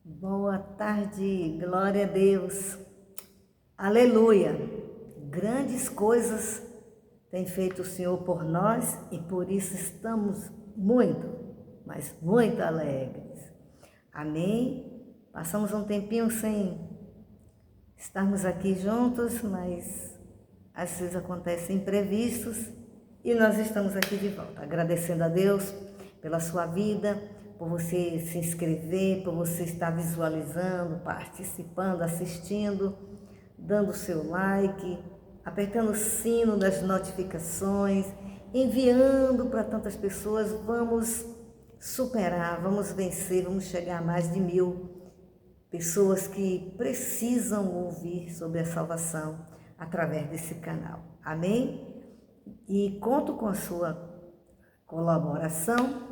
Boa tarde, glória a Deus, aleluia. Grandes coisas tem feito o Senhor por nós e por isso estamos muito, mas muito alegres. Amém? Passamos um tempinho sem estarmos aqui juntos, mas às vezes acontecem imprevistos e nós estamos aqui de volta, agradecendo a Deus pela sua vida, por você se inscrever, por você estar visualizando, participando, assistindo, dando seu like, apertando o sino das notificações, enviando para tantas pessoas. Vamos superar, vamos vencer, vamos chegar a mais de 1000 pessoas que precisam ouvir sobre a salvação através desse canal. Amém? E conto com a sua colaboração,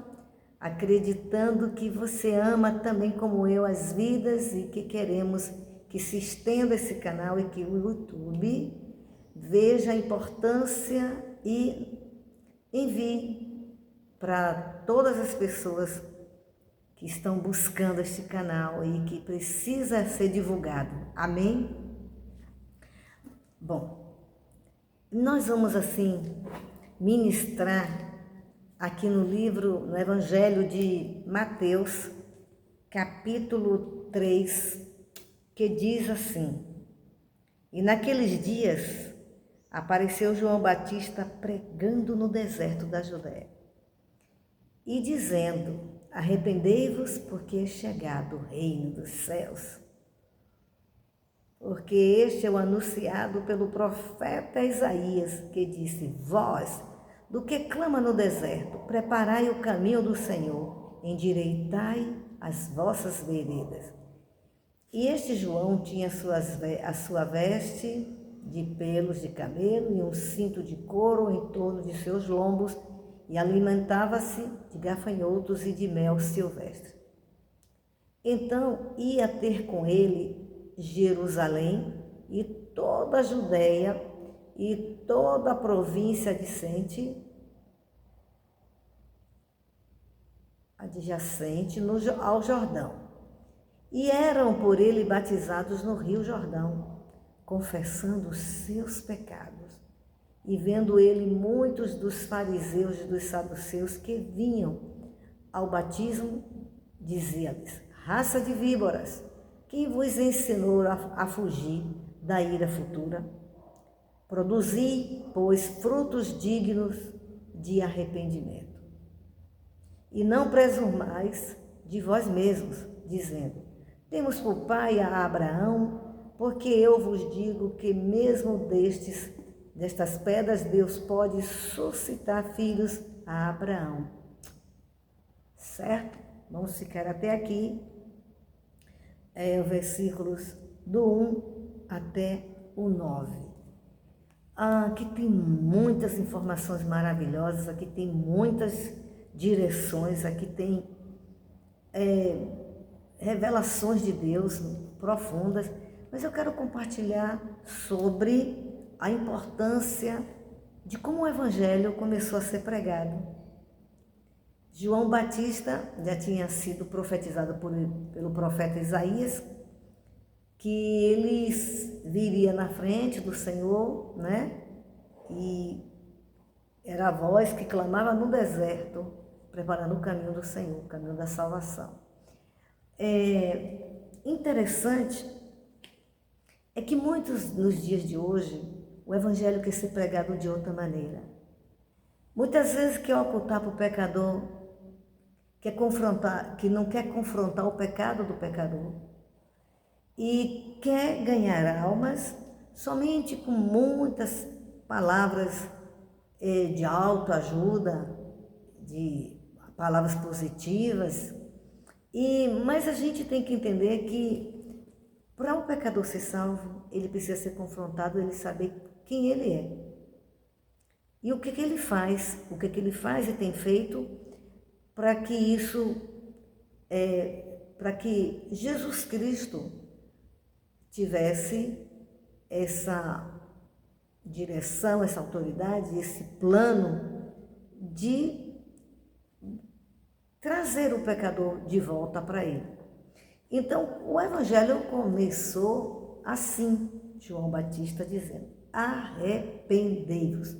acreditando que você ama também como eu as vidas e que queremos que se estenda esse canal e que o YouTube veja a importância e envie para todas as pessoas que estão buscando este canal e que precisa ser divulgado. Amém? Bom, nós vamos assim ministrar aqui no livro, no Evangelho de Mateus, capítulo 3, que diz assim: E naqueles dias apareceu João Batista pregando no deserto da Judéia e dizendo: Arrependei-vos, porque é chegado o reino dos céus. Porque este é o anunciado pelo profeta Isaías, que disse: Vós, do que clama no deserto, preparai o caminho do Senhor, endireitai as vossas veredas. E este João tinha a sua veste de pelos de camelo e um cinto de couro em torno de seus lombos, e alimentava-se de gafanhotos e de mel silvestre. Então ia ter com ele Jerusalém e toda a Judéia e toda a província adjacente ao Jordão. E eram por ele batizados no rio Jordão, confessando os seus pecados. E vendo ele muitos dos fariseus e dos saduceus que vinham ao batismo, dizia-lhes: Raça de víboras, quem vos ensinou a fugir da ira futura? Produzi, pois, frutos dignos de arrependimento. E não presumais de vós mesmos, dizendo: Temos por pai a Abraão, porque eu vos digo que mesmo destas pedras Deus pode suscitar filhos a Abraão. Certo? Vamos ficar até aqui, os versículos do 1 até o 9. Aqui tem muitas informações maravilhosas, aqui tem muitas direções, aqui tem revelações de Deus profundas, mas eu quero compartilhar sobre a importância de como o Evangelho começou a ser pregado. João Batista já tinha sido profetizado pelo profeta Isaías, que ele viria na frente do Senhor, né? E era a voz que clamava no deserto, preparando o caminho do Senhor, o caminho da salvação. Interessante é que muitos nos dias de hoje, o Evangelho quer ser pregado de outra maneira. Muitas vezes quer ocultar para o pecador, que não quer confrontar o pecado do pecador e quer ganhar almas somente com muitas palavras de autoajuda, de palavras positivas. Mas a gente tem que entender que para o pecador ser salvo, ele precisa ser confrontado, ele saber quem ele é. E o que ele faz, e tem feito para que para que Jesus Cristo tivesse essa direção, essa autoridade, esse plano de trazer o pecador de volta para ele. Então, o evangelho começou assim, João Batista dizendo: arrependei-vos.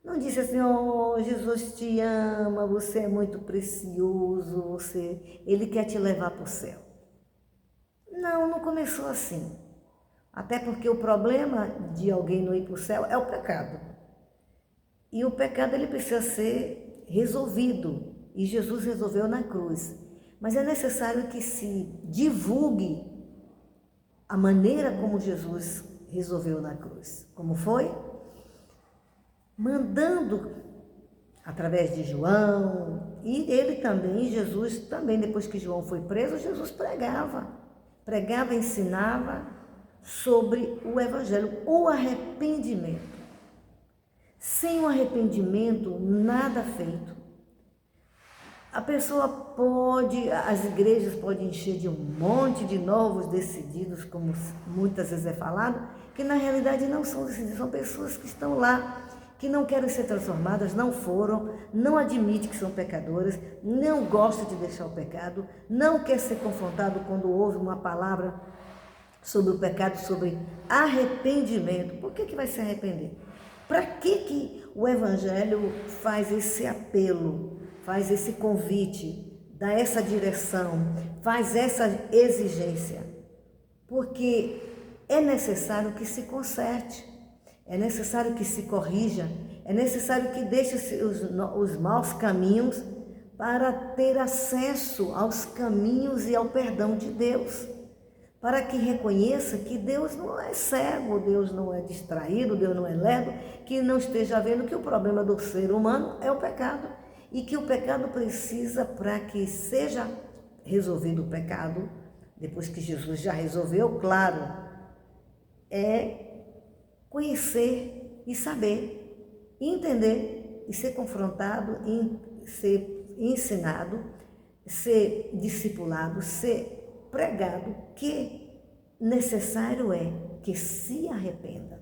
Não disse assim: oh, Jesus te ama, você é muito precioso, ele quer te levar para o céu. Não, não começou assim. Até porque o problema de alguém não ir para o céu é o pecado. E o pecado ele precisa ser resolvido. E Jesus resolveu na cruz. Mas é necessário que se divulgue a maneira como Jesus resolveu na cruz. Como foi? Mandando, através de João, e ele também, Jesus também, depois que João foi preso, Jesus pregava, ensinava sobre o evangelho, o arrependimento. Sem o arrependimento, nada feito. A pessoa pode, as igrejas podem encher de um monte de novos decididos, como muitas vezes é falado, que na realidade não são decididos, são pessoas que estão lá, que não querem ser transformadas, não foram, não admitem que são pecadoras, não gostam de deixar o pecado, não quer ser confrontado quando ouve uma palavra sobre o pecado, sobre arrependimento. Por que vai se arrepender? Para que o evangelho faz esse apelo? Faz esse convite, dá essa direção, faz essa exigência, porque é necessário que se conserte, é necessário que se corrija, é necessário que deixe os maus caminhos para ter acesso aos caminhos e ao perdão de Deus, para que reconheça que Deus não é cego, Deus não é distraído, Deus não é lerdo, que não esteja vendo que o problema do ser humano é o pecado. E que o pecado precisa, para que seja resolvido o pecado, depois que Jesus já resolveu, claro, é conhecer e saber, entender e ser confrontado, ser ensinado, ser discipulado, ser pregado, que necessário é que se arrependa.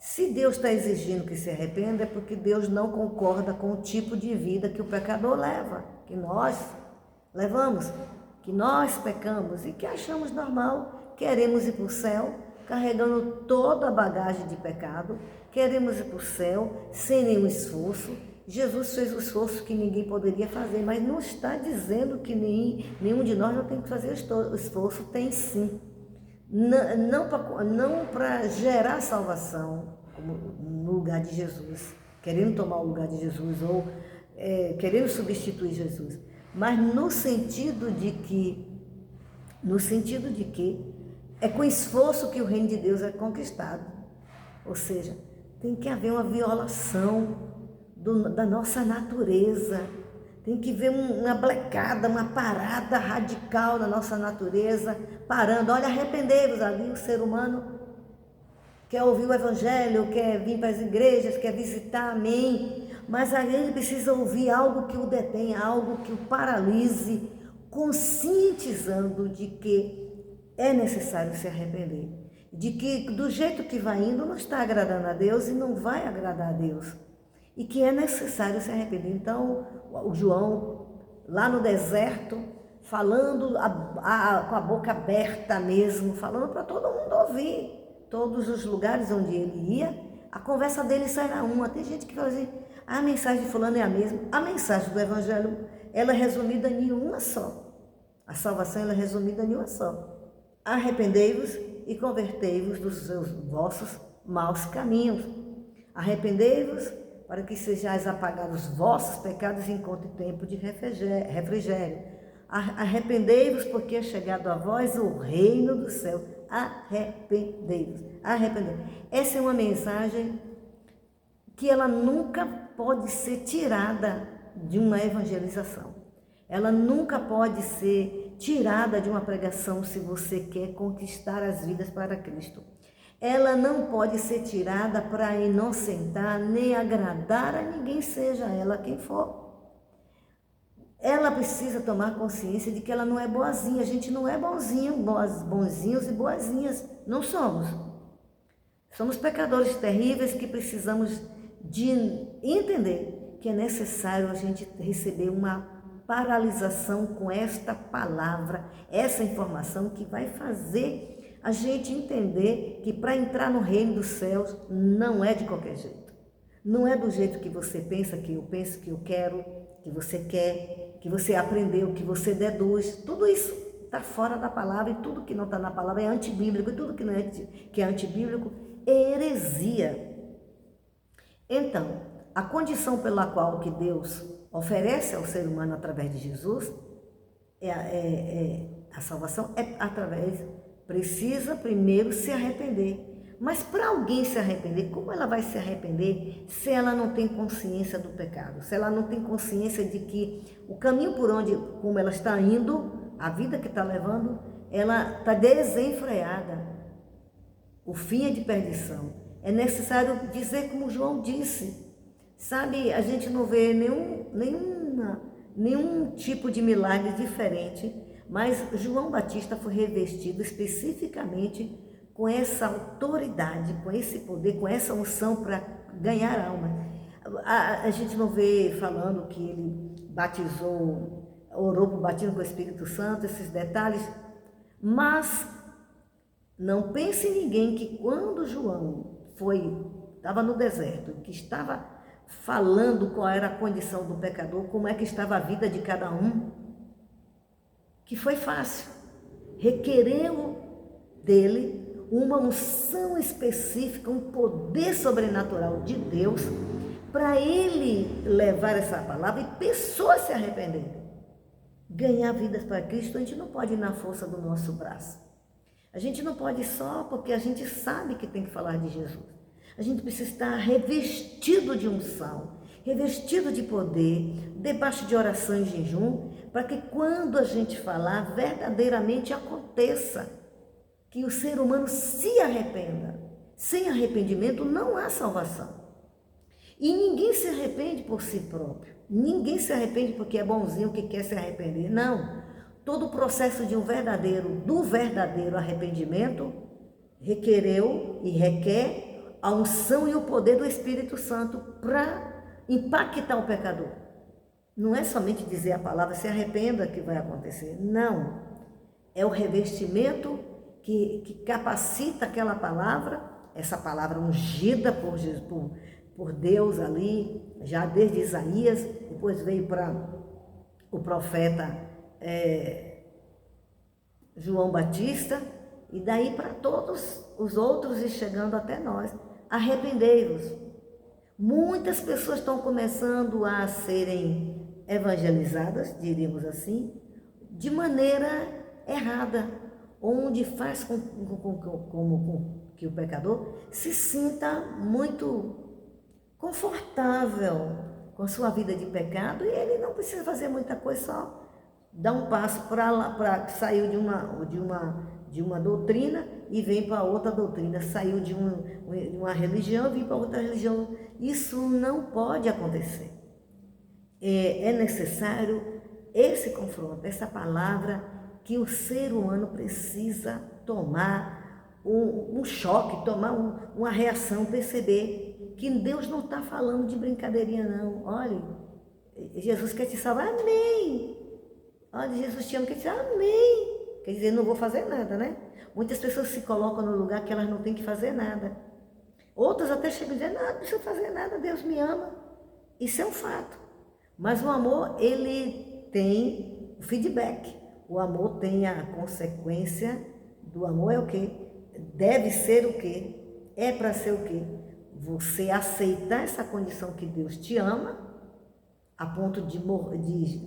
Se Deus está exigindo que se arrependa, é porque Deus não concorda com o tipo de vida que o pecador leva, que nós levamos, que nós pecamos e que achamos normal, queremos ir para o céu, carregando toda a bagagem de pecado, queremos ir para o céu sem nenhum esforço. Jesus fez o esforço que ninguém poderia fazer, mas não está dizendo que nenhum de nós não tem que fazer o esforço, tem sim. Não para gerar salvação como no lugar de Jesus, querendo tomar o lugar de Jesus ou querendo substituir Jesus, mas no sentido de que é com esforço que o reino de Deus é conquistado. Ou seja, tem que haver uma violação da nossa natureza. Tem que ver uma blecada, uma parada radical na nossa natureza, parando. Olha, arrependei-vos ali, o ser humano quer ouvir o evangelho, quer vir para as igrejas, quer visitar, amém. Mas aí ele precisa ouvir algo que o detenha, algo que o paralise, conscientizando de que é necessário se arrepender. De que do jeito que vai indo não está agradando a Deus e não vai agradar a Deus. E que é necessário se arrepender. Então, o João, lá no deserto, falando com a boca aberta mesmo, falando para todo mundo ouvir. Todos os lugares onde ele ia, a conversa dele só era uma. Tem gente que fala assim, a mensagem de fulano é a mesma. A mensagem do evangelho, ela é resumida em uma só. A salvação, ela é resumida em uma só. Arrependei-vos e convertei-vos dos vossos maus caminhos. Arrependei-vos para que sejais apagados os vossos pecados e encontre tempo de refrigério. Arrependei-vos porque é chegado a vós o reino do céu. Arrependei-vos. Arrependei-vos. Essa é uma mensagem que ela nunca pode ser tirada de uma evangelização. Ela nunca pode ser tirada de uma pregação se você quer conquistar as vidas para Cristo. Ela não pode ser tirada para inocentar nem agradar a ninguém, seja ela quem for. Ela precisa tomar consciência de que ela não é boazinha. A gente não é bonzinho, bonzinhos e boazinhas. Não somos. Somos pecadores terríveis que precisamos de entender que é necessário a gente receber uma paralisação com esta palavra, essa informação que vai fazer a gente entender que para entrar no reino dos céus não é de qualquer jeito. Não é do jeito que você pensa, que eu penso, que eu quero, que você quer, que você aprendeu, que você deduz. Tudo isso está fora da palavra, e tudo que não está na palavra é antibíblico, e tudo que é antibíblico é heresia. Então, a condição pela qual que Deus oferece ao ser humano através de Jesus, a salvação é através, precisa primeiro se arrepender. Mas para alguém se arrepender, como ela vai se arrepender se ela não tem consciência do pecado? Se ela não tem consciência de que o caminho por onde, como ela está indo, a vida que está levando, ela está desenfreada. O fim é de perdição. É necessário dizer como João disse. Sabe, a gente não vê nenhum tipo de milagre diferente, mas João Batista foi revestido especificamente com essa autoridade, com esse poder, com essa unção para ganhar alma. A gente não vê falando que ele batizou, orou por batismo com o Espírito Santo, esses detalhes, mas não pense em ninguém que quando João estava no deserto, que estava falando qual era a condição do pecador, como é que estava a vida de cada um, que foi fácil. Requereu dele uma unção específica, um poder sobrenatural de Deus, para ele levar essa palavra e pessoas se arrependerem. Ganhar vidas para Cristo, a gente não pode ir na força do nosso braço. A gente não pode só porque a gente sabe que tem que falar de Jesus. A gente precisa estar revestido de unção, revestido de poder, debaixo de oração e jejum, para que quando a gente falar, verdadeiramente aconteça. Que o ser humano se arrependa. Sem arrependimento não há salvação. E ninguém se arrepende por si próprio. Ninguém se arrepende porque é bonzinho, que quer se arrepender. Não. Todo o processo do verdadeiro arrependimento requereu e requer a unção e o poder do Espírito Santo para impactar o pecador. Não é somente dizer a palavra se arrependa que vai acontecer. Não. É o revestimento que capacita aquela palavra, essa palavra ungida por Deus ali, já desde Isaías, depois veio para o profeta João Batista, e daí para todos os outros e chegando até nós. Arrependei-vos. Muitas pessoas estão começando a serem evangelizadas, diríamos assim, de maneira errada, onde faz com que o pecador se sinta muito confortável com a sua vida de pecado, e ele não precisa fazer muita coisa, só dar um passo para sair de uma doutrina e vem para outra doutrina, saiu de uma religião e vem para outra religião. Isso não pode acontecer. É necessário esse confronto, essa palavra, que o ser humano precisa tomar um choque, tomar uma reação, perceber que Deus não está falando de brincadeirinha, não. Olha, Jesus quer te salvar, amém. Olha, Jesus te ama, quer te salvar, amém. Quer dizer, não vou fazer nada, né? Muitas pessoas se colocam no lugar que elas não têm que fazer nada. Outras até chegam a dizer, não precisa fazer nada, Deus me ama. Isso é um fato. Mas o amor, ele tem o feedback. O amor tem a consequência do amor, é o quê? Deve ser o quê? É para ser o quê? Você aceitar essa condição que Deus te ama, a ponto de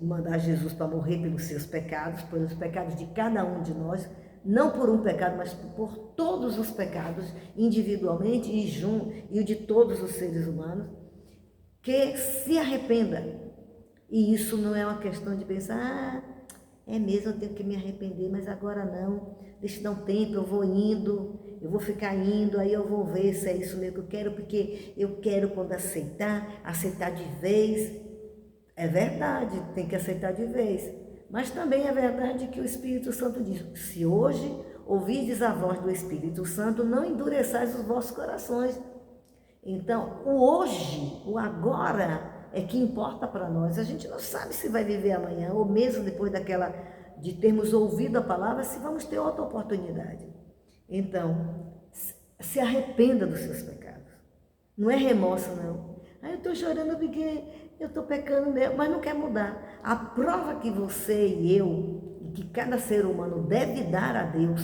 mandar Jesus para morrer pelos seus pecados, pelos pecados de cada um de nós, não por um pecado, mas por todos os pecados, individualmente e o de todos os seres humanos, que se arrependa. E isso não é uma questão de pensar, é mesmo, eu tenho que me arrepender, mas agora não, deixa eu dar um tempo, eu vou indo, eu vou ficar indo, aí eu vou ver se é isso mesmo que eu quero, porque eu quero quando aceitar de vez. É verdade, tem que aceitar de vez, mas também é verdade que o Espírito Santo diz, se hoje ouvirdes a voz do Espírito Santo, não endureçais os vossos corações. Então, o hoje, o agora, é que importa para nós. A gente não sabe se vai viver amanhã, ou mesmo depois de termos ouvido a palavra, se vamos ter outra oportunidade. Então, se arrependa dos seus pecados. Não é remorso, não. Eu estou chorando porque eu estou pecando mesmo, mas não quer mudar. A prova que você e eu, e que cada ser humano deve dar a Deus,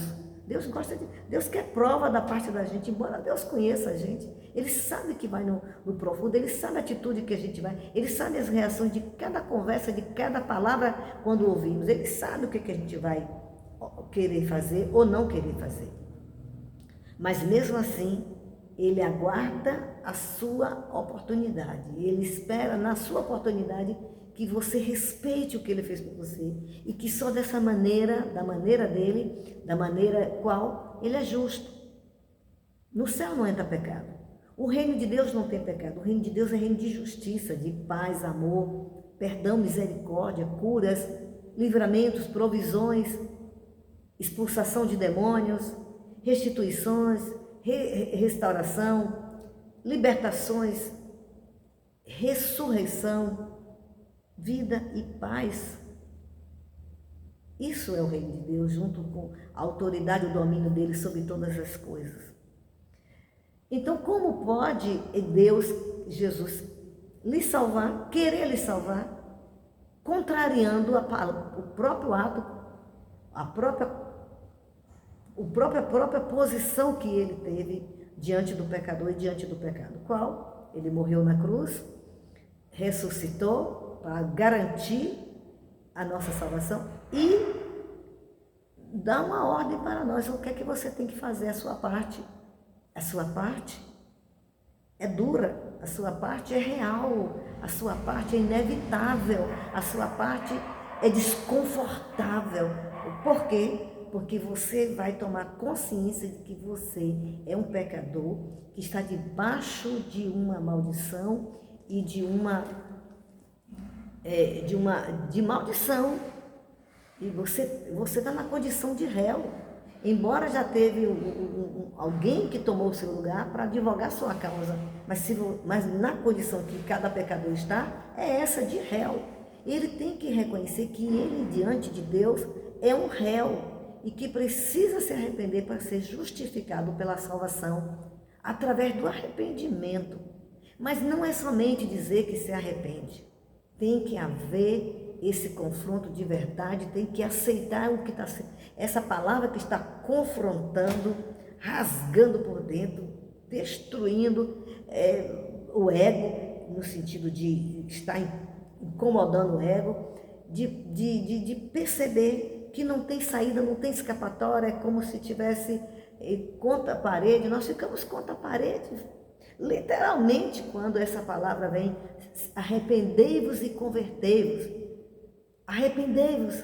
Deus quer prova da parte da gente, embora Deus conheça a gente. Ele sabe que vai no profundo, Ele sabe a atitude que a gente vai, Ele sabe as reações de cada conversa, de cada palavra quando ouvimos. Ele sabe o que a gente vai querer fazer ou não querer fazer. Mas mesmo assim, Ele aguarda a sua oportunidade. Ele espera na sua oportunidade que você respeite o que Ele fez por você. E que só dessa maneira, da maneira dele, da maneira qual Ele é justo. No céu não entra pecado. O reino de Deus não tem pecado. O reino de Deus é reino de justiça, de paz, amor, perdão, misericórdia, curas, livramentos, provisões, expulsação de demônios, restituições, restauração, libertações, ressurreição, vida e paz. Isso é o reino de Deus, junto com a autoridade e o domínio dele sobre todas as coisas. Então, como pode Deus, Jesus, lhe salvar, querer lhe salvar, contrariando o próprio ato, a própria posição que ele teve diante do pecador e diante do pecado? Qual? Ele morreu na cruz, ressuscitou para garantir a nossa salvação e dá uma ordem para nós. O que é que você tem que fazer? A sua parte. A sua parte é dura, a sua parte é real, a sua parte é inevitável, a sua parte é desconfortável. Por quê? Porque você vai tomar consciência de que você é um pecador que está debaixo de uma maldição e de maldição. E você está na condição de réu. Embora já teve alguém que tomou o seu lugar para advogar sua causa, mas na condição que cada pecador está, é essa de réu. Ele tem que reconhecer que ele, diante de Deus, é um réu e que precisa se arrepender para ser justificado pela salvação, através do arrependimento. Mas não é somente dizer que se arrepende. Tem que haver esse confronto de verdade, tem que aceitar o que está, essa palavra que está confrontando, rasgando por dentro, destruindo o ego, no sentido de estar incomodando o ego, de perceber que não tem saída, não tem escapatória, é como se tivesse contra a parede. Nós ficamos contra a parede, literalmente, quando essa palavra vem: arrependei-vos e convertei-vos. Arrependei-vos,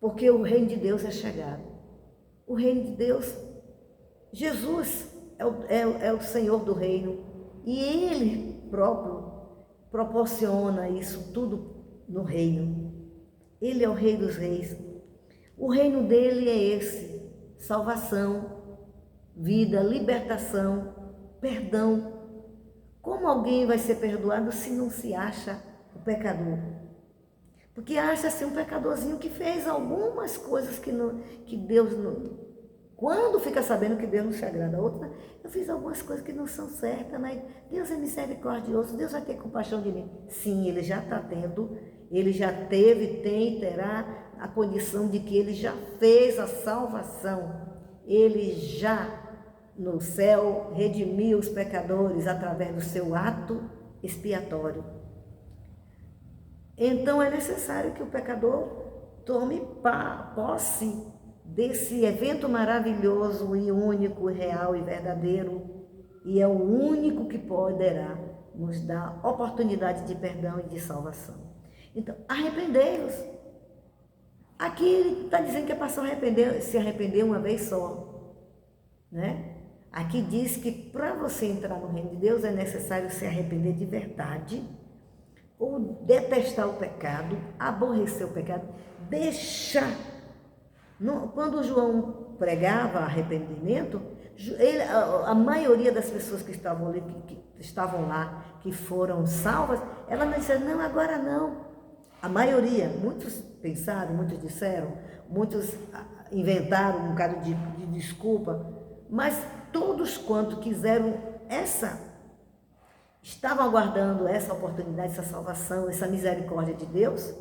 porque o reino de Deus é chegado. O reino de Deus, Jesus é o Senhor do reino, e Ele próprio proporciona isso tudo no reino. Ele é o Rei dos Reis. O reino dele é esse: salvação, vida, libertação, perdão. Como alguém vai ser perdoado se não se acha o pecador? Porque acha-se um pecadorzinho que fez algumas coisas que Deus não... Quando fica sabendo que Deus não se agrada, outra, eu fiz algumas coisas que não são certas, mas Deus é misericordioso, Deus vai ter compaixão de mim. Sim, Ele já está tendo, Ele já teve, tem e terá a condição de que Ele já fez a salvação. Ele já, no céu, redimiu os pecadores através do seu ato expiatório. Então é necessário que o pecador tome posse desse evento maravilhoso e único, real e verdadeiro, e é o único que poderá nos dar oportunidade de perdão e de salvação. Então, arrependei-vos. Aqui ele está dizendo que é para se arrepender uma vez só, né? Aqui diz que para você entrar no reino de Deus é necessário se arrepender de verdade, ou detestar o pecado, aborrecer o pecado, deixar. Quando João pregava arrependimento, A maioria das pessoas que estavam ali, que estavam lá, que foram salvas, elas não disseram, não, agora não. A maioria, muitos pensaram, muitos disseram, muitos inventaram um bocado de desculpa, mas todos quanto quiseram estavam aguardando essa oportunidade, essa salvação, essa misericórdia de Deus,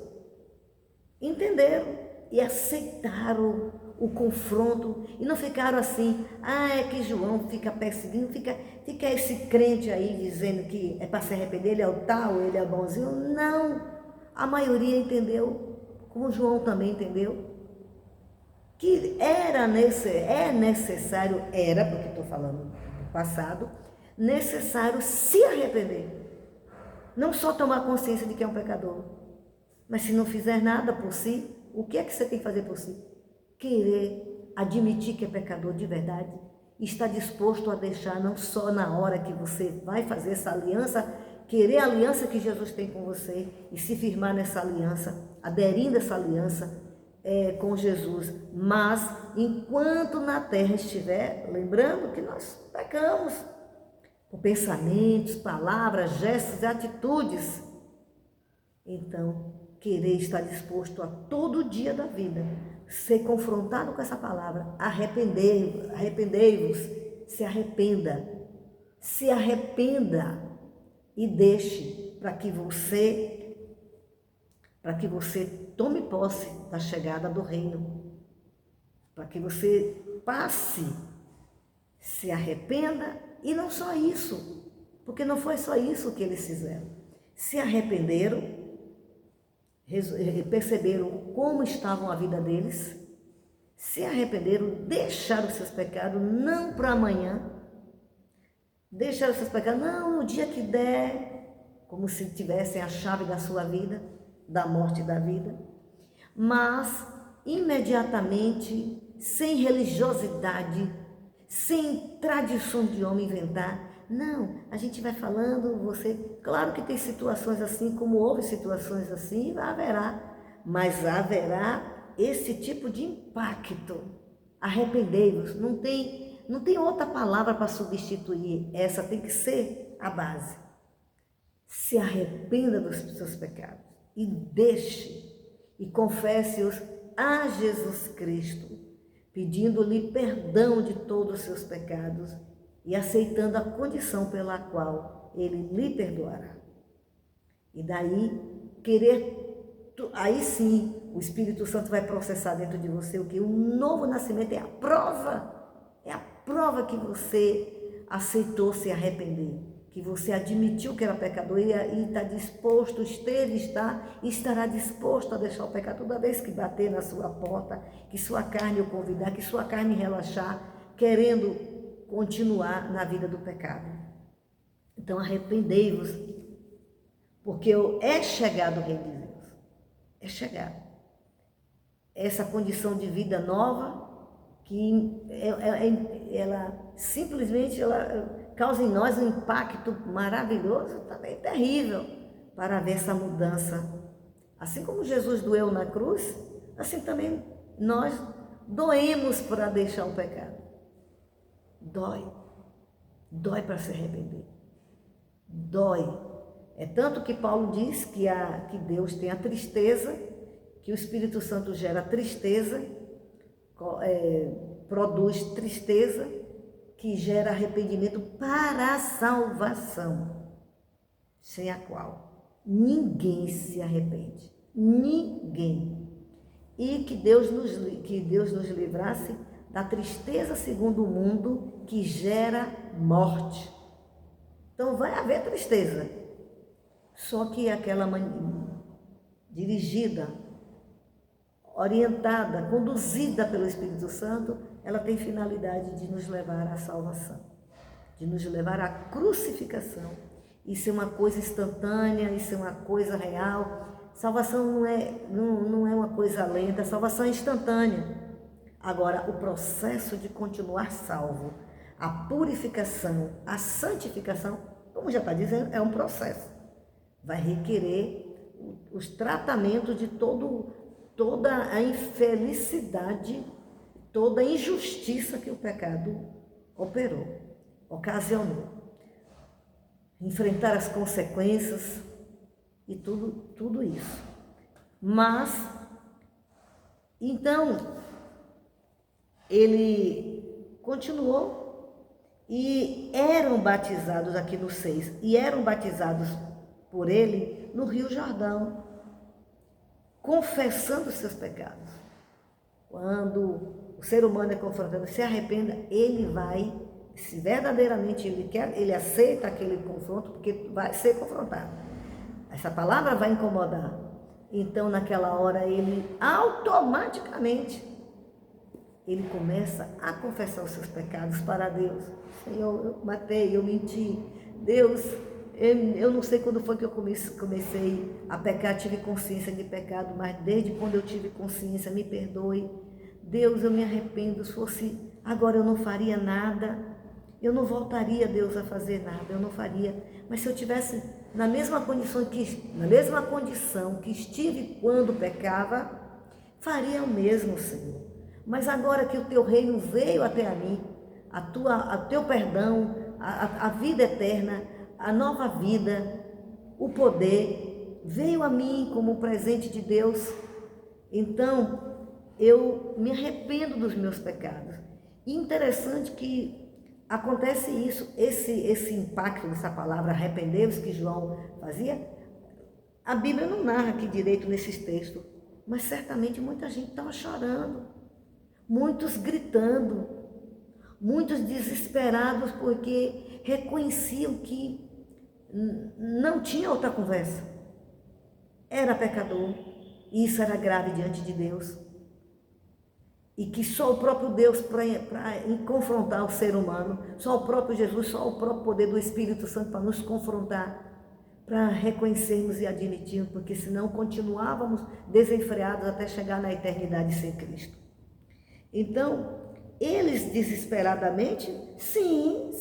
entenderam e aceitaram o confronto e não ficaram assim, é que João fica perseguindo, fica esse crente aí dizendo que é para se arrepender, ele é o tal, ele é o bonzinho. Não, a maioria entendeu, como João também entendeu, que é necessário, porque estou falando do passado, necessário se arrepender. Não só tomar consciência de que é um pecador, mas se não fizer nada por si, o que é que você tem que fazer por si? Querer admitir que é pecador de verdade e estar disposto a deixar, não só na hora que você vai fazer essa aliança, querer a aliança que Jesus tem com você e se firmar nessa aliança, aderindo a essa aliança com Jesus, mas enquanto na terra estiver, lembrando que nós pecamos por pensamentos, palavras, gestos e atitudes, então querer estar disposto a todo dia da vida ser confrontado com essa palavra, arrependei-vos, se arrependa e deixe para que você tome posse da chegada do reino, para que você passe, se arrependa, e não só isso, porque não foi só isso que eles fizeram, se arrependeram, perceberam como estavam a vida deles, se arrependeram, deixaram os seus pecados, não para amanhã, deixaram os seus pecados, não no dia que der, como se tivessem a chave da sua vida, da morte e da vida, mas imediatamente, sem religiosidade, sem tradição de homem inventar. Não, a gente vai falando, claro que tem situações assim, como houve situações assim, mas haverá esse tipo de impacto. Arrependei-vos, não tem outra palavra para substituir, essa tem que ser a base. Se arrependa dos seus pecados e deixe e confesse-os a Jesus Cristo, pedindo-lhe perdão de todos os seus pecados e aceitando a condição pela qual ele lhe perdoará. E daí, aí sim, o Espírito Santo vai processar dentro de você o que? O novo nascimento é a prova que você aceitou se arrepender, que você admitiu que era pecador e está disposto, estará disposto a deixar o pecado toda vez que bater na sua porta, que sua carne o convidar, que sua carne relaxar, querendo continuar na vida do pecado. Então arrependei-vos, porque é chegado o reino de Deus, é chegado. Essa condição de vida nova, que ela simplesmente causa em nós um impacto maravilhoso, também terrível, para ver essa mudança. Assim como Jesus doeu na cruz, assim também nós doemos para deixar o pecado. Dói para se arrepender, dói. É tanto que Paulo diz que Deus tem a tristeza, que o Espírito Santo gera tristeza, produz tristeza, que gera arrependimento para a salvação, sem a qual ninguém se arrepende, ninguém. E que Deus nos livrasse da tristeza segundo o mundo, que gera morte. Então vai haver tristeza, só que aquela dirigida, orientada, conduzida pelo Espírito Santo, ela tem finalidade de nos levar à salvação, de nos levar à crucificação. Isso é uma coisa instantânea, isso é uma coisa real. Salvação não é uma coisa lenta, salvação é instantânea. Agora, o processo de continuar salvo, a purificação, a santificação, como já está dizendo, é um processo. Vai requerer os tratamentos de toda a infelicidade, toda a injustiça que o pecado operou, ocasionou. Enfrentar as consequências e tudo isso. Mas, então, ele continuou e eram batizados aqui no 6, e eram batizados por ele no Rio Jordão, confessando os seus pecados. Quando o ser humano é confrontado, se arrependa, ele vai, se verdadeiramente ele quer, ele aceita aquele confronto, porque vai ser confrontado. Essa palavra vai incomodar. Então, naquela hora, ele automaticamente, ele começa a confessar os seus pecados para Deus. Senhor, eu matei, eu menti. Deus, eu não sei quando foi que eu comecei a pecar, tive consciência de pecado, mas desde quando eu tive consciência, me perdoe. Deus, eu me arrependo, se fosse agora eu não faria nada, eu não voltaria, Deus, a fazer nada, eu não faria. Mas se eu tivesse na mesma condição que estive quando pecava, faria o mesmo, Senhor. Mas agora que o teu reino veio até a mim, o teu perdão, a vida eterna, a nova vida, o poder, veio a mim como presente de Deus. Então, eu me arrependo dos meus pecados. E interessante que acontece isso, esse impacto dessa palavra arrepender-vos que João fazia, a Bíblia não narra aqui direito nesses textos, mas certamente muita gente estava chorando, muitos gritando, muitos desesperados porque reconheciam que não tinha outra conversa. Era pecador, e isso era grave diante de Deus. E que só o próprio Deus para confrontar o ser humano, só o próprio Jesus, só o próprio poder do Espírito Santo para nos confrontar, para reconhecermos e admitirmos, porque senão continuávamos desenfreados até chegar na eternidade sem Cristo. Então, eles desesperadamente, sim,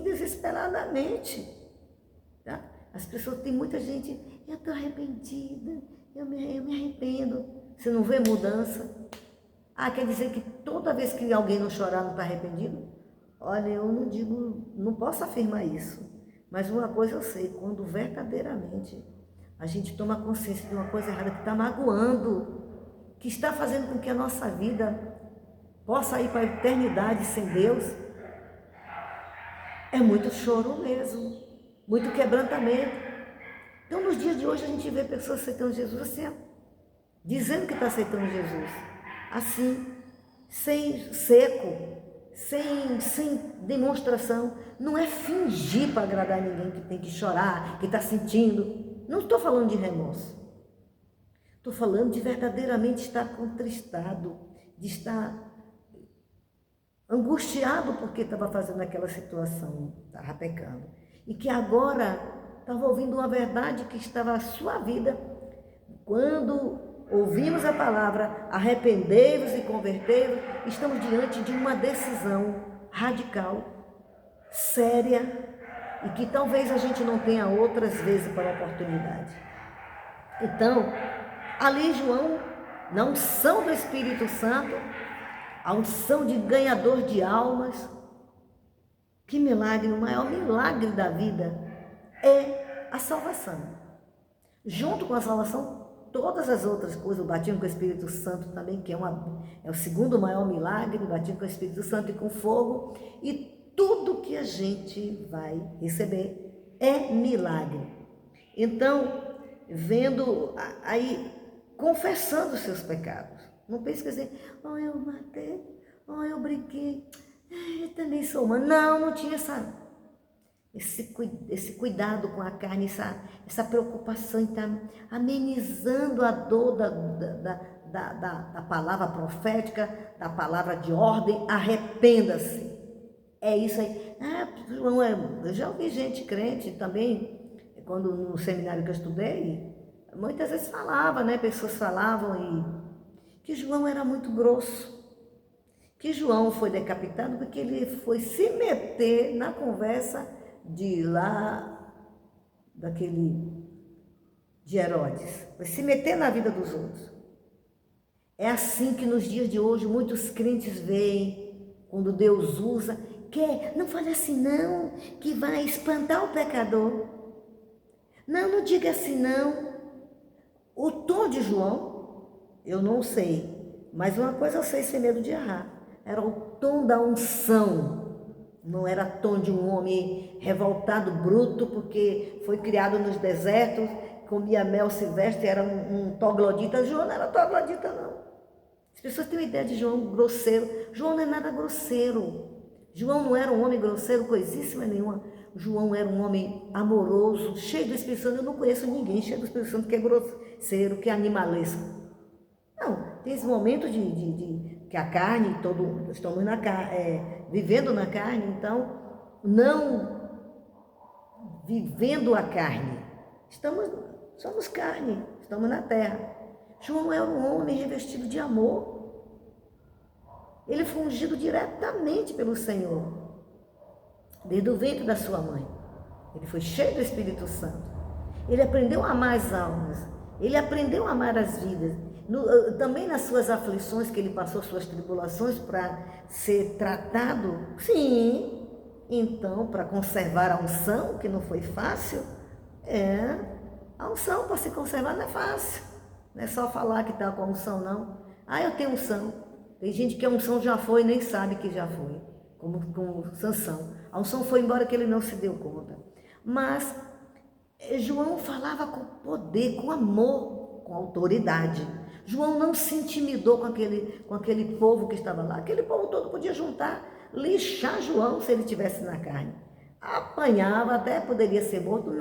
desesperadamente. Tá? As pessoas, tem muita gente, eu estou arrependida, eu me arrependo. Você não vê mudança? Ah, quer dizer que toda vez que alguém não chorar não está arrependido? Olha, eu não digo, não posso afirmar isso. Mas uma coisa eu sei, quando verdadeiramente a gente toma consciência de uma coisa errada que está magoando, que está fazendo com que a nossa vida possa ir para a eternidade sem Deus, é muito choro mesmo, muito quebrantamento. Então, nos dias de hoje, a gente vê pessoas aceitando Jesus assim, dizendo que está aceitando Jesus, assim, sem seco, sem demonstração. Não é fingir para agradar ninguém que tem que chorar, que está sentindo. Não estou falando de remorso. Estou falando de verdadeiramente estar contristado, de estar angustiado porque estava fazendo aquela situação, estava pecando. E que agora estava ouvindo uma verdade que estava a sua vida. Quando ouvimos a palavra, arrependei-vos e convertei-vos, estamos diante de uma decisão radical, séria, e que talvez a gente não tenha outras vezes para a oportunidade. Então, ali João, na unção do Espírito Santo, a unção de ganhador de almas, que milagre, o maior milagre da vida é a salvação. Junto com a salvação, todas as outras coisas, o batismo com o Espírito Santo também, que é o segundo maior milagre, o batismo com o Espírito Santo e com fogo, e tudo que a gente vai receber é milagre. Então, vendo aí, confessando os seus pecados. Não pense que assim, eu matei, eu briguei, eu também sou humano. Não tinha esse cuidado com a carne, essa preocupação em estar amenizando a dor da palavra profética, da palavra de ordem. Arrependa-se. É isso aí. João, eu já ouvi gente crente também, quando no seminário que eu estudei, muitas vezes falava, né? Pessoas falavam que João era muito grosso, que João foi decapitado porque ele foi se meter na conversa de Herodes, foi se meter na vida dos outros. É assim que nos dias de hoje muitos crentes veem quando Deus usa, não fale assim não, que vai espantar o pecador. Não diga assim não. O tom de João, eu não sei, mas uma coisa eu sei sem medo de errar, era o tom da unção, não era tom de um homem revoltado, bruto, porque foi criado nos desertos, comia mel silvestre, era um troglodita. João não era troglodita não. As pessoas têm uma ideia de João grosseiro. João não é nada grosseiro. João não era um homem grosseiro, coisíssima nenhuma. João era um homem amoroso, cheio do Espírito Santo. Eu não conheço ninguém cheio do Espírito Santo que é grosseiro, que é animalesco. Não, tem esse momento que a carne, estamos vivendo na carne, então, não vivendo a carne. Somos carne, estamos na terra. João era um homem revestido de amor. Ele foi ungido diretamente pelo Senhor, desde o ventre da sua mãe. Ele foi cheio do Espírito Santo. Ele aprendeu a amar as almas. Ele aprendeu a amar as vidas. Também nas suas aflições, que ele passou suas tribulações para ser tratado, sim. Então, para conservar a unção, que não foi fácil, a unção para se conservar não é fácil. Não é só falar que está com a unção, não. Eu tenho unção. Tem gente que a unção já foi e nem sabe que já foi, como Sansão. A unção foi embora que ele não se deu conta. Mas João falava com poder, com amor, com autoridade. João não se intimidou com aquele povo que estava lá. Aquele povo todo podia juntar, lixar João se ele estivesse na carne. Apanhava, até poderia ser morto.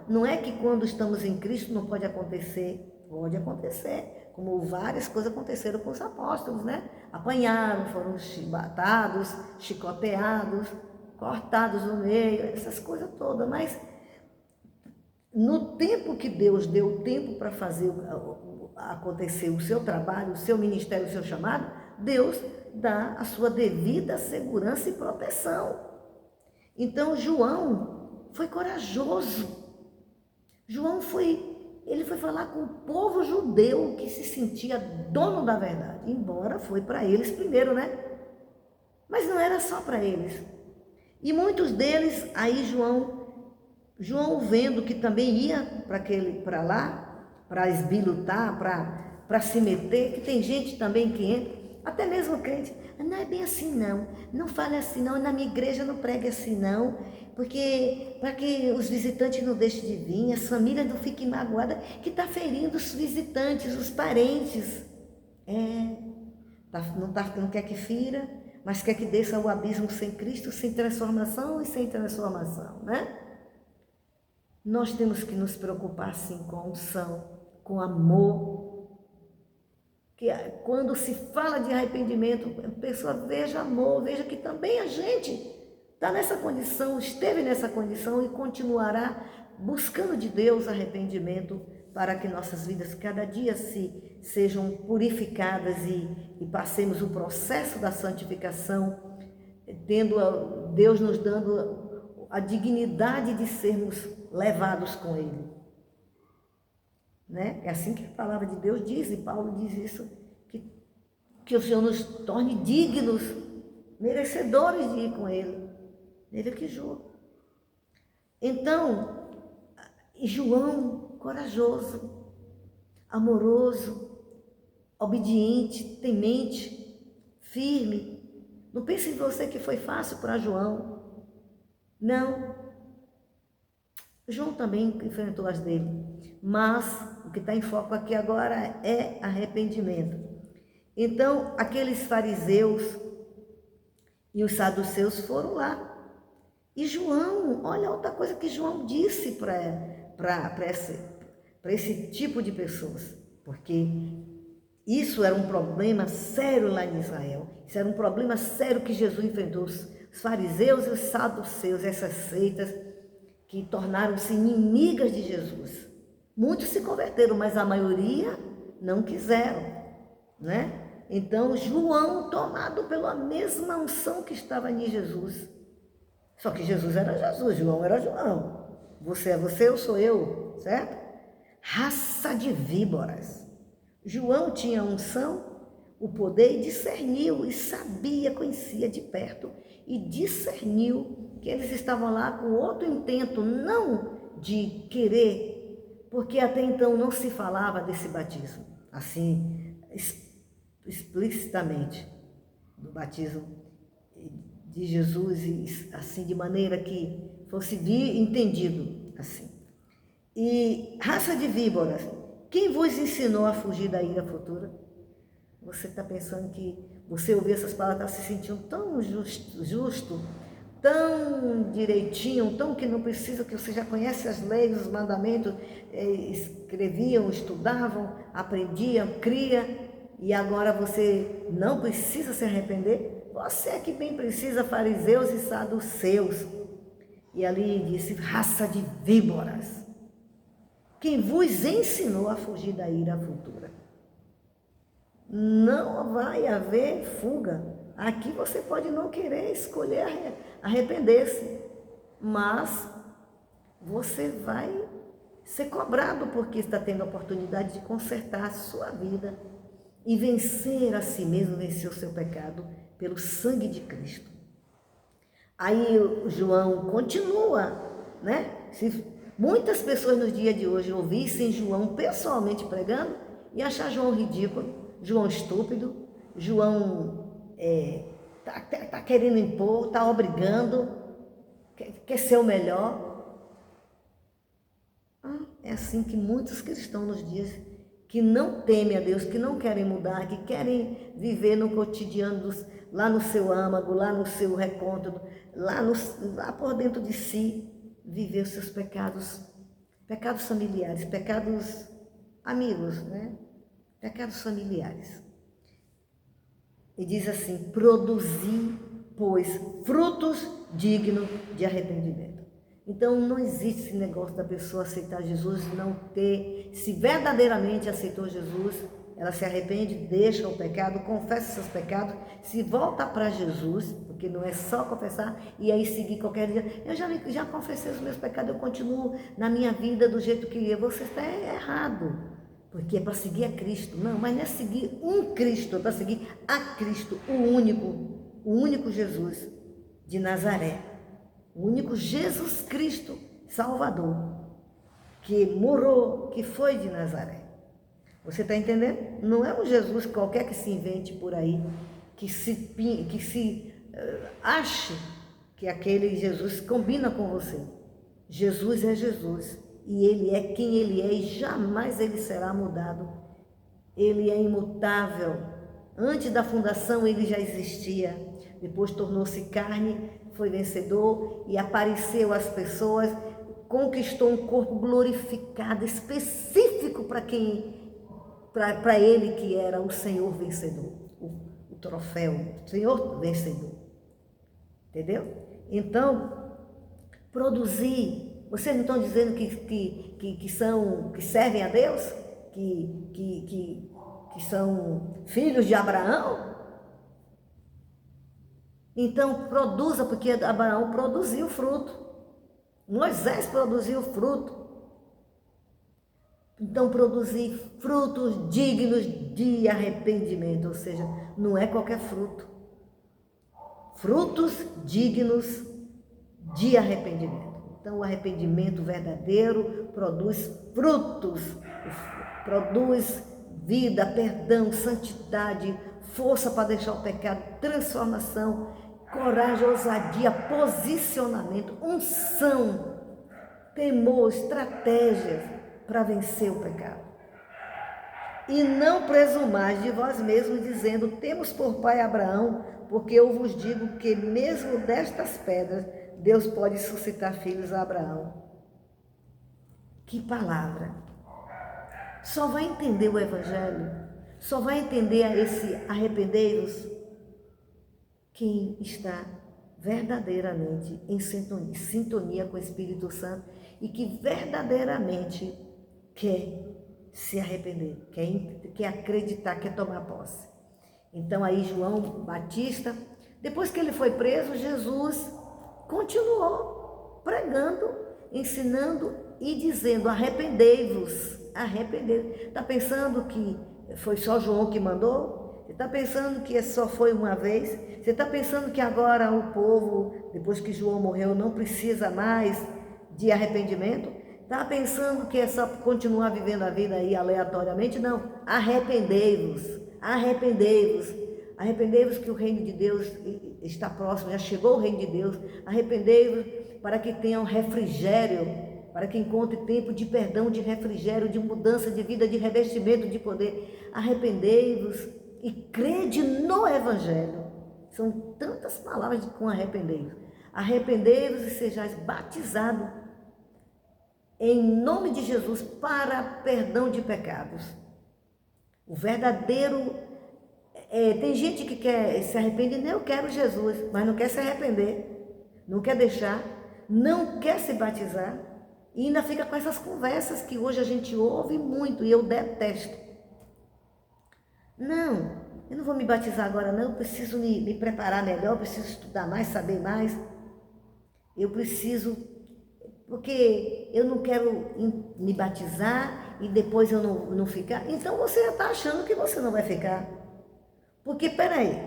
Não é que quando estamos em Cristo não pode acontecer. Pode acontecer, como várias coisas aconteceram com os apóstolos, né? Apanharam, foram chibatados, chicoteados, cortados no meio, essas coisas todas. Mas no tempo que Deus deu tempo para fazer acontecer o seu trabalho, o seu ministério, o seu chamado, Deus dá a sua devida segurança e proteção. Então João foi corajoso. Ele foi falar com o povo judeu que se sentia dono da verdade, embora foi para eles primeiro, né? Mas não era só para eles. E muitos deles, aí João vendo que também ia para lá, para esbilutar, para se meter, que tem gente também que entra, até mesmo crente, não é bem assim não fale assim não, na minha igreja não pregue assim não, porque para que os visitantes não deixem de vir, as famílias não fiquem magoadas, que está ferindo os visitantes, os parentes. Não quer que fira, mas quer que desça o abismo sem Cristo, sem transformação e sem transformação, né? Nós temos que nos preocupar sim com a unção, com amor. Que quando se fala de arrependimento, a pessoa veja amor, veja que também a gente está nessa condição, esteve nessa condição e continuará buscando de Deus arrependimento para que nossas vidas cada dia sejam purificadas e passemos o processo da santificação, Deus nos dando a dignidade de sermos levados com Ele. Né? É assim que a palavra de Deus diz, e Paulo diz isso, que o Senhor nos torne dignos, merecedores de ir com Ele. Ele que julga. Então, João, corajoso, amoroso, obediente, temente, firme. Não pense em você que foi fácil para João. Não. João também enfrentou as dele. Mas o que está em foco aqui agora é arrependimento. Então, aqueles fariseus e os saduceus foram lá. E João, olha outra coisa que João disse para esse tipo de pessoas, porque isso era um problema sério lá em Israel, isso era um problema sério que Jesus enfrentou, os fariseus e os saduceus, essas seitas que tornaram-se inimigas de Jesus. Muitos se converteram, mas a maioria não quiseram, né? Então João, tomado pela mesma unção que estava em Jesus, só que Jesus era Jesus, João era João. Você é você, eu sou eu, certo? Raça de víboras. João tinha unção, o poder e discerniu e sabia, conhecia de perto e discerniu que eles estavam lá com outro intento, não de querer, porque até então não se falava desse batismo, assim, explicitamente, do batismo de Jesus, e assim, de maneira que fosse entendido assim. E raça de víboras, quem vos ensinou a fugir da ira futura? Você está pensando que você ouvir essas palavras, está se sentindo tão justo, tão direitinho, tão que não precisa, que você já conhece as leis, os mandamentos, escreviam, estudavam, aprendiam, cria, e agora você não precisa se arrepender? Você é que bem precisa, fariseus e saduceus. E ali disse, raça de víboras, quem vos ensinou a fugir da ira futura? Não vai haver fuga. Aqui você pode não querer escolher arrepender-se, mas você vai ser cobrado porque está tendo a oportunidade de consertar a sua vida e vencer a si mesmo, vencer o seu pecado pelo sangue de Cristo. Aí o João continua, né? Se muitas pessoas nos dias de hoje ouvissem João pessoalmente pregando e achar João ridículo, João estúpido, João tá querendo impor, tá obrigando, quer ser o melhor. É assim que muitos cristãos nos dias que não temem a Deus, que não querem mudar, que querem viver no cotidiano, lá no seu âmago, lá no seu recôndito, lá por dentro de si, viver os seus pecados familiares, pecados amigos, né? Pecados familiares. E diz assim, produzir, pois, frutos dignos de arrependimento. Então, não existe esse negócio da pessoa aceitar Jesus e não ter, se verdadeiramente aceitou Jesus, ela se arrepende, deixa o pecado, confessa seus pecados, se volta para Jesus, porque não é só confessar e aí seguir qualquer dia. Eu já confessei os meus pecados, eu continuo na minha vida do jeito que eu. Você está errado. Porque é para seguir a Cristo. Não, mas não é seguir um Cristo, é para seguir a Cristo, o único Jesus de Nazaré. O único Jesus Cristo Salvador, que morou, que foi de Nazaré. Você está entendendo? Não é um Jesus qualquer que se invente por aí, que se ache que aquele Jesus combina com você. Jesus é Jesus. E Ele é quem Ele é e jamais Ele será mudado. Ele é imutável. Antes da fundação Ele já existia. Depois tornou-se carne, foi vencedor e apareceu às pessoas, conquistou um corpo glorificado, específico para Ele que era o Senhor vencedor, o troféu, o Senhor vencedor. Entendeu? Então, produzir. Vocês não estão dizendo que servem a Deus? Que são filhos de Abraão? Então produza, porque Abraão produziu fruto. Moisés produziu fruto. Então produzir frutos dignos de arrependimento, ou seja, não é qualquer fruto. Frutos dignos de arrependimento. Então, o arrependimento verdadeiro produz frutos, produz vida, perdão, santidade, força para deixar o pecado, transformação, coragem, ousadia, posicionamento, unção, temor, estratégias para vencer o pecado. E não presumais de vós mesmos, dizendo, temos por pai Abraão, porque eu vos digo que mesmo destas pedras, Deus pode suscitar filhos a Abraão. Que palavra! Só vai entender o Evangelho, só vai entender esse arrependei-vos quem está verdadeiramente em sintonia com o Espírito Santo e que verdadeiramente quer se arrepender, quer acreditar, quer tomar posse. Então aí João Batista, depois que ele foi preso, Jesus continuou pregando, ensinando e dizendo, arrependei-vos, arrependei-vos. Está pensando que foi só João que mandou? está pensando que só foi uma vez? Você está pensando que agora o povo, depois que João morreu, não precisa mais de arrependimento? Está pensando que é só continuar vivendo a vida aí aleatoriamente? Não. Arrependei-vos, arrependei-vos, arrependei-vos que o reino de Deus está próximo, já chegou o reino de Deus. Arrependei-vos para que tenham refrigério, para que encontre tempo de perdão, de refrigério, de mudança de vida, de revestimento de poder. Arrependei-vos e crede no Evangelho. São tantas palavras com arrependei-vos. Arrependei-vos e sejais batizados em nome de Jesus para perdão de pecados. O verdadeiro... tem gente que quer se arrepender, eu quero Jesus, mas não quer se arrepender, não quer deixar, não quer se batizar e ainda fica com essas conversas que hoje a gente ouve muito e eu detesto. Não, eu não vou me batizar agora não, eu preciso me preparar melhor, eu preciso estudar mais, saber mais, eu preciso... porque eu não quero me batizar e depois eu não ficar. Então você já está achando que você não vai ficar. Porque, peraí,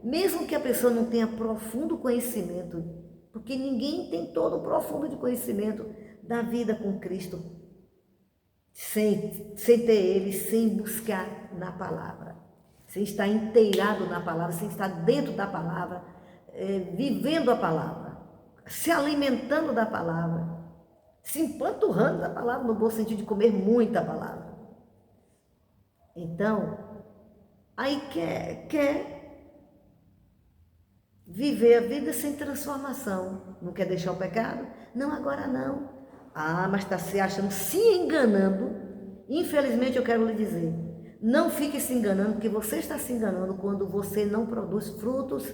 mesmo que a pessoa não tenha profundo conhecimento, porque ninguém tem todo o profundo de conhecimento da vida com Cristo, sem ter Ele, sem buscar na palavra, sem estar inteirado na palavra, sem estar dentro da palavra, vivendo a palavra, se alimentando da palavra, se empanturrando da palavra, no bom sentido de comer muita palavra. Então, aí quer viver a vida sem transformação, não quer deixar o pecado? Não, agora não. Mas está se achando, se enganando. Infelizmente eu quero lhe dizer, não fique se enganando, porque você está se enganando quando você não produz frutos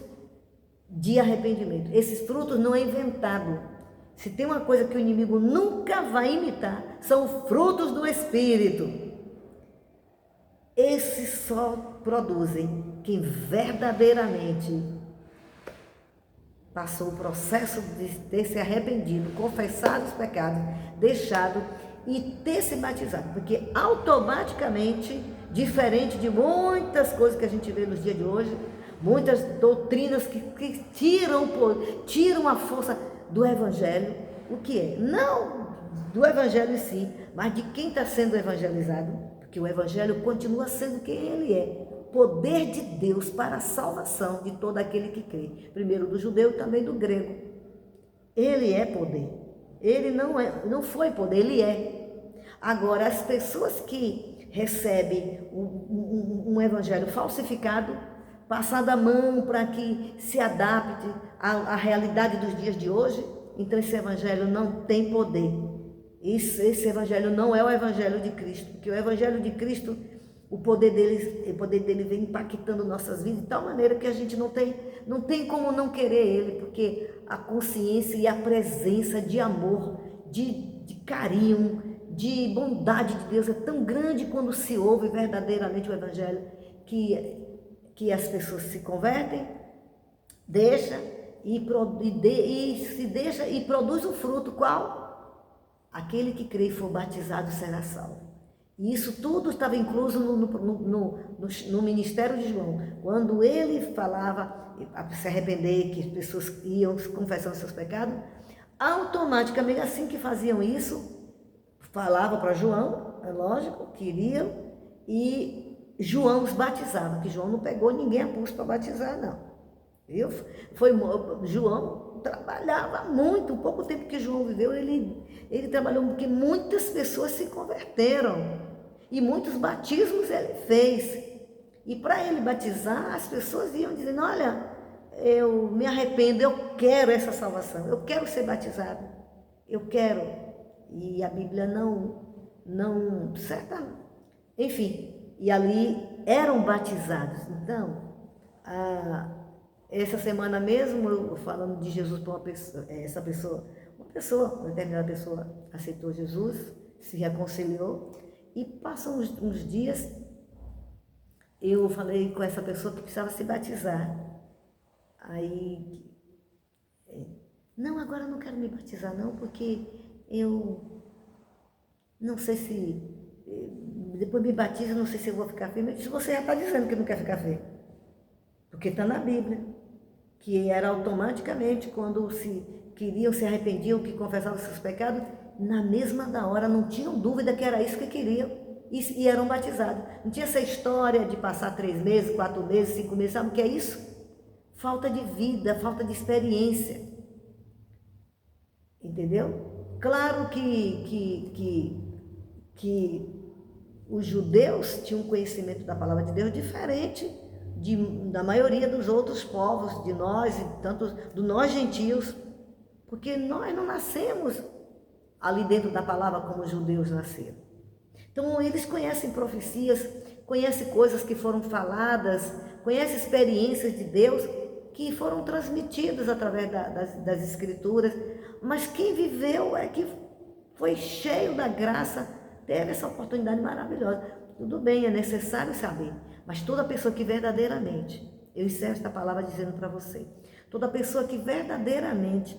de arrependimento. Esses frutos não é inventado. Se tem uma coisa que o inimigo nunca vai imitar, são os frutos do Espírito. Esses só produzem quem verdadeiramente passou o processo de ter se arrependido, confessado os pecados, deixado e ter se batizado. Porque automaticamente, diferente de muitas coisas que a gente vê nos dias de hoje, muitas doutrinas que tiram a força do Evangelho, o que é? Não do Evangelho em si, mas de quem está sendo evangelizado, porque o Evangelho continua sendo quem ele é, poder de Deus para a salvação de todo aquele que crê, primeiro do judeu e também do grego. Ele é poder, ele não foi poder, ele é. Agora, as pessoas que recebem um Evangelho falsificado, passado a mão para que se adapte à realidade dos dias de hoje, então esse Evangelho não tem poder. Esse Evangelho não é o Evangelho de Cristo, porque o Evangelho de Cristo, o poder dele vem impactando nossas vidas de tal maneira que a gente não tem como não querer ele, porque a consciência e a presença de amor, de carinho, de bondade de Deus é tão grande quando se ouve verdadeiramente o Evangelho, que as pessoas se convertem, deixa e produz o fruto. Qual? Aquele que crê e for batizado será salvo. E isso tudo estava incluso no ministério de João. Quando ele falava a se arrepender, que as pessoas iam confessando seus pecados, automaticamente, assim que faziam isso, falava para João, é lógico, queriam, e João os batizava, que João não pegou ninguém a pulso para batizar, não. João trabalhava muito, o pouco tempo que João viveu, ele trabalhou porque muitas pessoas se converteram e muitos batismos ele fez. E para ele batizar, as pessoas iam dizendo, olha, eu me arrependo, eu quero essa salvação, eu quero ser batizado, eu quero. E a Bíblia não certa, enfim, e ali eram batizados. Então, essa semana mesmo, eu falando de Jesus para uma determinada pessoa aceitou Jesus, se reconciliou, e passam uns dias, eu falei com essa pessoa que precisava se batizar. Aí, não, agora eu não quero me batizar não, porque eu não sei se, depois me batizo, não sei se eu vou ficar firme. Eu disse, você já está dizendo que não quer ficar firme. porque está na Bíblia, que era automaticamente quando se arrependiam, que confessavam seus pecados, na mesma da hora, não tinham dúvida que era isso que queriam, e eram batizados. Não tinha essa história de passar 3 meses, 4 meses, 5 meses, sabe o que é isso? Falta de vida, falta de experiência. Entendeu? Claro que os judeus tinham um conhecimento da palavra de Deus diferente da maioria dos outros povos, de nós, e tanto do nós gentios, porque nós não nascemos ali dentro da palavra como os judeus nasceram. Então eles conhecem profecias, conhecem coisas que foram faladas, conhecem experiências de Deus que foram transmitidas através das escrituras, mas quem viveu é que foi cheio da graça, teve essa oportunidade maravilhosa. Tudo bem, é necessário saber, mas toda pessoa que verdadeiramente, eu encerro esta palavra dizendo para você, toda pessoa que verdadeiramente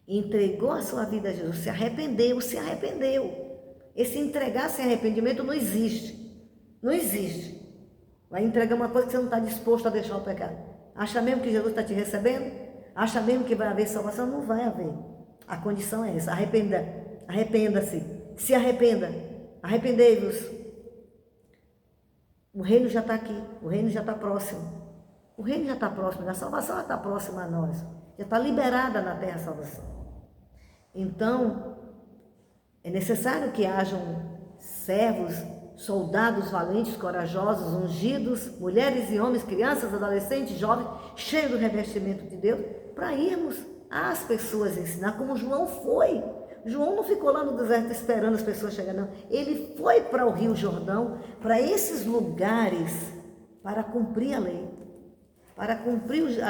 entregou a sua vida a Jesus, se arrependeu. Esse entregar sem arrependimento não existe. Não existe. Vai entregar uma coisa que você não está disposto a deixar o pecado. Acha mesmo que Jesus está te recebendo? Acha mesmo que vai haver salvação? Não vai haver. A condição é essa. Arrependa-se. Se arrependa. Arrependei-vos. O reino já está aqui. O reino já está próximo. O reino já está próximo. A salvação já está próxima a nós. Já está liberada na terra a salvação. Então, é necessário que hajam servos, soldados valentes, corajosos, ungidos, mulheres e homens, crianças, adolescentes, jovens, cheios do revestimento de Deus, para irmos às pessoas ensinar, como João foi. João não ficou lá no deserto esperando as pessoas chegarem, não. Ele foi para o Rio Jordão, para esses lugares, para cumprir a lei, para cumprir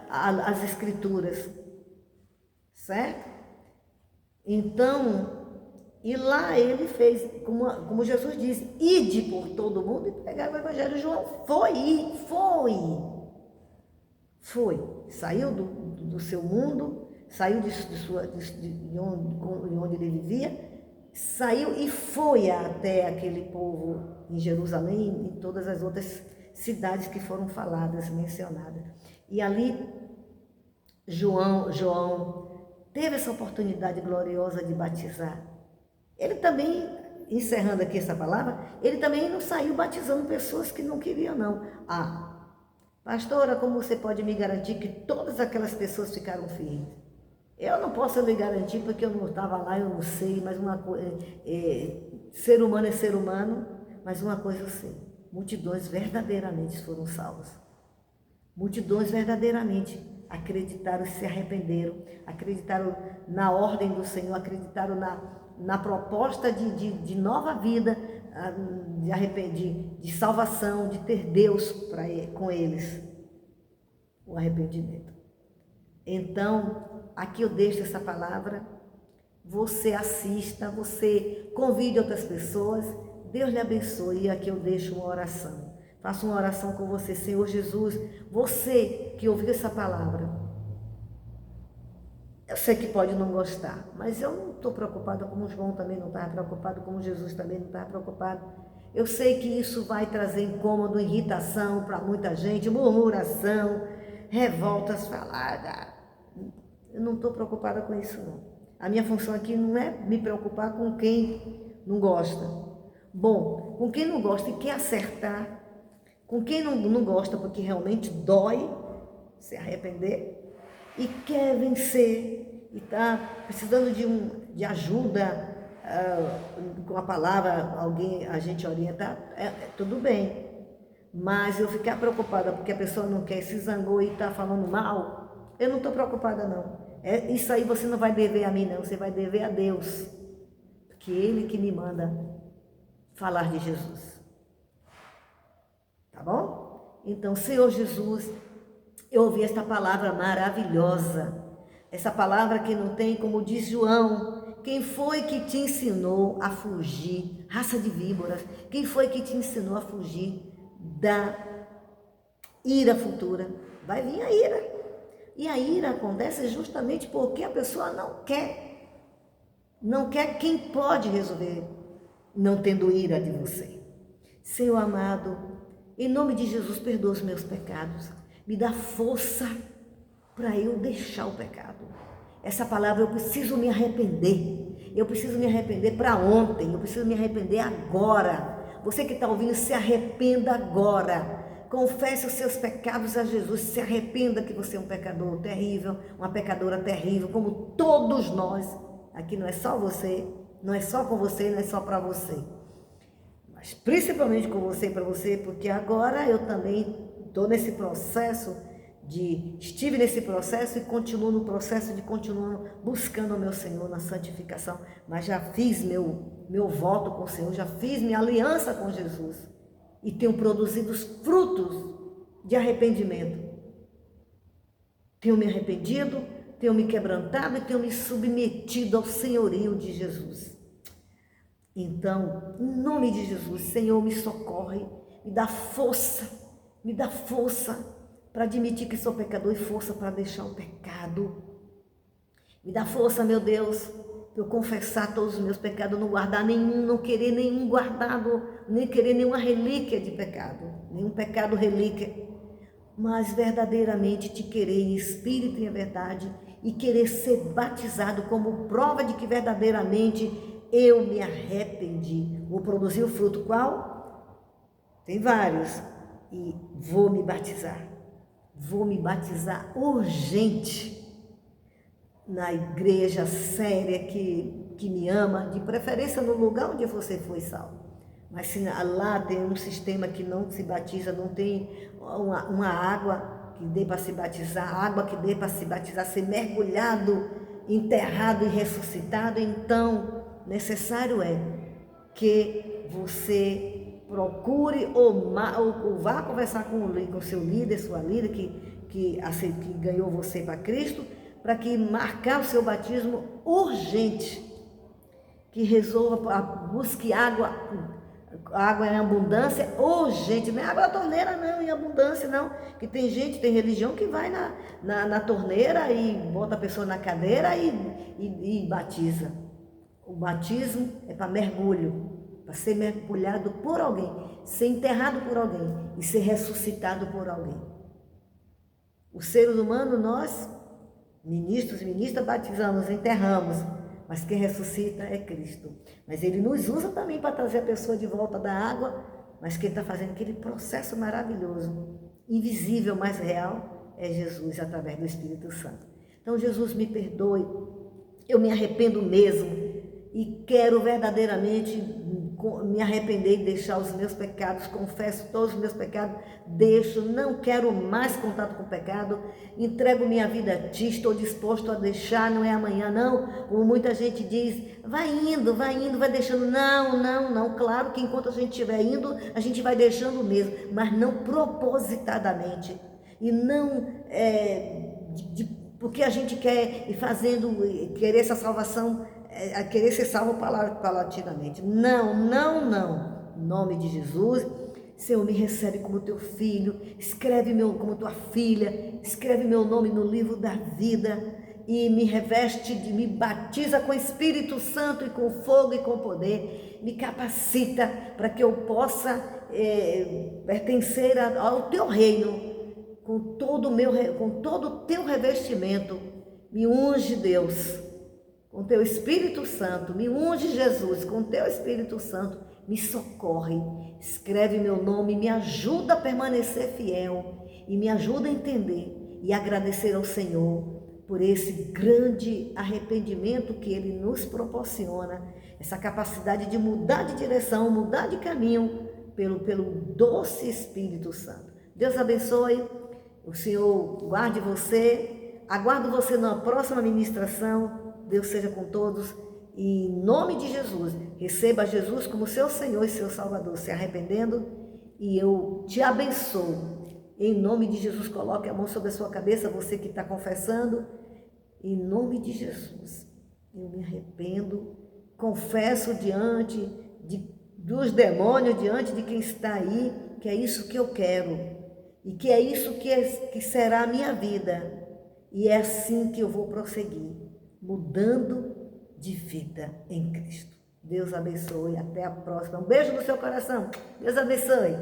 as escrituras, certo? Então, e lá ele fez, como Jesus disse, ide por todo mundo e pregar o evangelho. João foi, saiu do seu mundo, saiu de onde ele vivia, saiu e foi até aquele povo em Jerusalém e em todas as outras cidades que foram faladas, mencionadas. E ali João teve essa oportunidade gloriosa de batizar. Ele também, encerrando aqui essa palavra, ele também não saiu batizando pessoas que não queriam, não. Pastora, como você pode me garantir que todas aquelas pessoas ficaram firmes? Eu não posso lhe garantir porque eu não estava lá, eu não sei, mas ser humano é ser humano, mas uma coisa eu sei, multidões verdadeiramente foram salvas. Multidões verdadeiramente acreditaram, se arrependeram, acreditaram na ordem do Senhor, acreditaram na proposta de nova vida, de salvação, de ter Deus com eles, o arrependimento. Então, aqui eu deixo essa palavra, você assista, você convide outras pessoas, Deus lhe abençoe, e aqui eu deixo uma oração. Faço uma oração com você, Senhor Jesus, você que ouviu essa palavra, eu sei que pode não gostar, mas eu não estou preocupada como João também não estava preocupado, como Jesus também não estava preocupado. Eu sei que isso vai trazer incômodo, irritação para muita gente, murmuração, revoltas faladas. Eu não estou preocupada com isso, não. A minha função aqui não é me preocupar com quem não gosta. Bom, com quem não gosta e quer acertar, com quem não gosta porque realmente dói se arrepender, e quer vencer, e está precisando de ajuda, com a palavra, a gente orientar, tudo bem. Mas eu ficar preocupada porque a pessoa não quer, se zangou e está falando mal, eu não estou preocupada não. Isso aí você não vai dever a mim não, você vai dever a Deus, porque Ele que me manda falar de Jesus. Tá bom? Então, Senhor Jesus, eu ouvi esta palavra maravilhosa, essa palavra que não tem, como diz João, quem foi que te ensinou a fugir, raça de víboras, quem foi que te ensinou a fugir da ira futura? Vai vir a ira, e a ira acontece justamente porque a pessoa não quer quem pode resolver não tendo ira de você. Senhor amado, Em nome de Jesus, perdoa os meus pecados. Me dá força para eu deixar o pecado. Essa palavra, eu preciso me arrepender. Eu preciso me arrepender para ontem. Eu preciso me arrepender agora. Você que está ouvindo, se arrependa agora. Confesse os seus pecados a Jesus. Se arrependa que você é um pecador terrível, uma pecadora terrível, como todos nós. Aqui não é só você, não é só com você, não é só para você. Mas principalmente com você e para você, porque agora eu também estou nesse processo estive nesse processo e continuo no processo de continuar buscando o meu Senhor na santificação, mas já fiz meu voto com o Senhor, já fiz minha aliança com Jesus e tenho produzido os frutos de arrependimento. Tenho me arrependido, tenho me quebrantado e tenho me submetido ao senhorio de Jesus. Então, em nome de Jesus, Senhor, me socorre, me dá força para admitir que sou pecador e força para deixar o pecado. Me dá força, meu Deus, para eu confessar todos os meus pecados, não guardar nenhum, não querer nenhum guardado, nem querer nenhuma relíquia de pecado, nenhum pecado relíquia, mas verdadeiramente te querer em espírito e em verdade e querer ser batizado como prova de que verdadeiramente eu me arrependi. Vou produzir o fruto qual? Tem vários. E vou me batizar. Vou me batizar urgente na igreja séria que me ama, de preferência no lugar onde você foi salvo. Mas se lá tem um sistema que não se batiza, não tem uma água que dê para se batizar, água que dê para se batizar, ser mergulhado, enterrado e ressuscitado, então necessário é que você procure ou vá conversar com o seu líder, sua líder, que ganhou você para Cristo, para que marcar o seu batismo urgente, que resolva, busque água em abundância, urgente, não é água da torneira não, em abundância não, que tem religião que vai na torneira e bota a pessoa na cadeira e batiza. O batismo é para mergulho, para ser mergulhado por alguém, ser enterrado por alguém e ser ressuscitado por alguém. Os seres humanos, nós, ministros e ministras, batizamos, enterramos, mas quem ressuscita é Cristo. Mas Ele nos usa também para trazer a pessoa de volta da água, mas quem está fazendo aquele processo maravilhoso, invisível, mas real, é Jesus, através do Espírito Santo. Então, Jesus, me perdoe, eu me arrependo mesmo, e quero verdadeiramente me arrepender e deixar os meus pecados, confesso todos os meus pecados, deixo, não quero mais contato com o pecado, entrego minha vida a Ti, estou disposto a deixar, não é amanhã não, como muita gente diz, vai indo, vai deixando, não, claro que enquanto a gente estiver indo, a gente vai deixando mesmo, mas não propositadamente, e não porque a gente quer ir fazendo, querer essa salvação, querer ser salvo paulatinamente. Não. Em nome de Jesus, Senhor, me recebe como teu filho, escreve como tua filha, escreve meu nome no livro da vida e me reveste, me batiza com o Espírito Santo e com fogo e com poder, me capacita para que eu possa pertencer ao teu reino com todo o teu revestimento. Me unge, Deus, com teu Espírito Santo, me unge, Jesus, com teu Espírito Santo, me socorre, escreve meu nome, me ajuda a permanecer fiel e me ajuda a entender e agradecer ao Senhor por esse grande arrependimento que Ele nos proporciona, essa capacidade de mudar de direção, mudar de caminho pelo doce Espírito Santo. Deus abençoe, o Senhor guarde você, aguardo você na próxima ministração. Deus seja com todos e em nome de Jesus, receba Jesus como seu Senhor e seu Salvador, se arrependendo, e eu te abençoo. Em nome de Jesus, coloque a mão sobre a sua cabeça, você que está confessando, em nome de Jesus, eu me arrependo, confesso diante dos demônios, diante de quem está aí, que é isso que eu quero, e que é isso que será a minha vida, e é assim que eu vou prosseguir, mudando de vida em Cristo. Deus abençoe, até a próxima. Um beijo no seu coração. Deus abençoe.